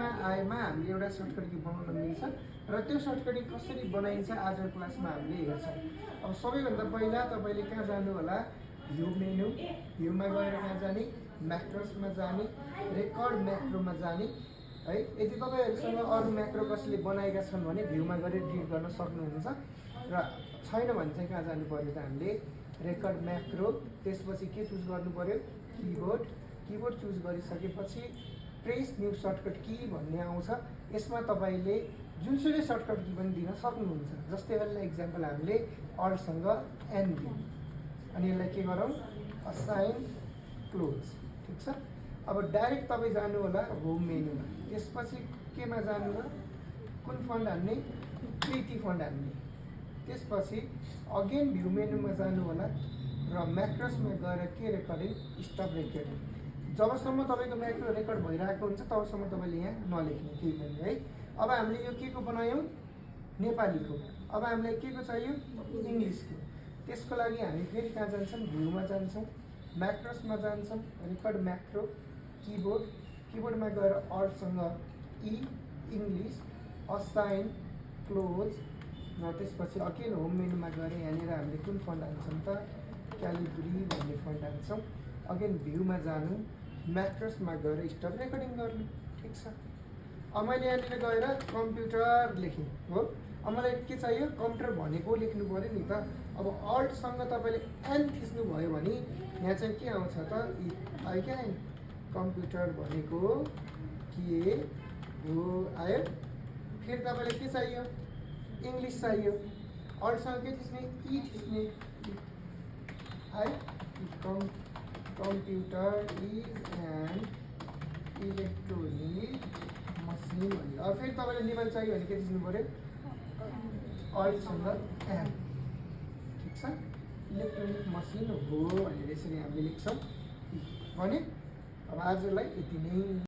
क्लासमा आएमा हामीले एउटा सर्टकट की बनाउन मिल्छ र त्यो सर्टकट की कसरी बनाइन्छ आजको क्लासमा हामीले हेर्छौँ। अब सबैभन्दा पहिला तपाईँले कहाँ जानु होला, भ्यू मेनु, भ्यूमा गएर कहाँ जाने, म्याक्रोसमा जाने, रेकर्ड म्याक्रोमा जाने है। यदि तपाईँहरूसँग अरू म्याक्रो कसैले बनाएका छन् भने भ्यूमा गएर डिलिट गर्न सक्नुहुन्छ र छैन भने चाहिँ कहाँ जानु पर्यो त हामीले रेकर्ड म्याक्रो, त्यसपछि के चुज गर्नु पर्यो, किबोर्ड। किबोर्ड चुज गरिसकेपछि प्रेस न्यू सर्टकट की भन्ने आउँछ। यसमा तपाईँले जुनसुकै सर्टकट की पनि दिन सक्नुहुन्छ। जस्तै यसलाई इक्जाम्पल हामीले अल्टसँग एन दिउँ अनि यसलाई के गरौँ, असाइन क्लोज। ठिक छ। अब डाइरेक्ट तपाईँ जानु होला होम मेनुमा, त्यसपछि केमा जानु र कुन फन्ट हान्ने, कृति फन्ट हान्ने। त्यसपछि अगेन भ्यू मेनुमा जानु होला र म्याक्रोसमा गएर के रेकर्डिङ, स्टप रेकर्डिङ। जबसम्म तपाईँको म्याक्रो रेकर्ड भइरहेको हुन्छ तबसम्म तपाईँले यहाँ नलेख्ने केही पनि है। अब हामीले यो के को बनायौँ, नेपालीको। अब हामीलाई के को चाहियो, इङ्ग्लिसको। त्यसको लागि हामी फेरि कहाँ जान्छौँ, भ्यूमा जान्छौँ, म्याक्रोसमा जान्छौँ, रेकर्ड म्याक्रो, किबोर्ड। किबोर्डमा गएर अल्टसँग ई, इङ्ग्लिस, असाइन क्लोज र त्यसपछि अगेन होम मेनुमा गएर यहाँनिर हामीले कुन फन्ट हान्छौँ त, क्यालिब्री भन्ने फन्ट हान्छौँ। अगेन भ्यूमा जानु, म्याक्रोसमा गएर स्टप रेकर्डिङ गर्नु। ठिक छ। अब मैले यहाँनिर गएर कम्प्युटर लेखेँ हो। अब मलाई के चाहियो, कम्प्युटर भनेको लेख्नु पऱ्यो नि त। अब अल्टसँग तपाईँले एन थिच्नुभयो भने यहाँ चाहिँ के आउँछ त, आयो क्या आएन, कम्प्युटर भनेको के हो आयो। फेरि तपाईँलाई के चाहियो, इङ्ग्लिस चाहियो। अल्टसँग के थिच्ने, ई थिच्ने आयो। Computer is an electronic machine भन्ने। अब फेरि तपाईँले निबल चाहियो भने के थिच्नु पऱ्यो, अल्टसँग एन। ठिक छ। इलेक्ट्रोनिक मसिन हो भनेर यसरी हामीले लेख्छौँ भने। अब आजलाई यति नै।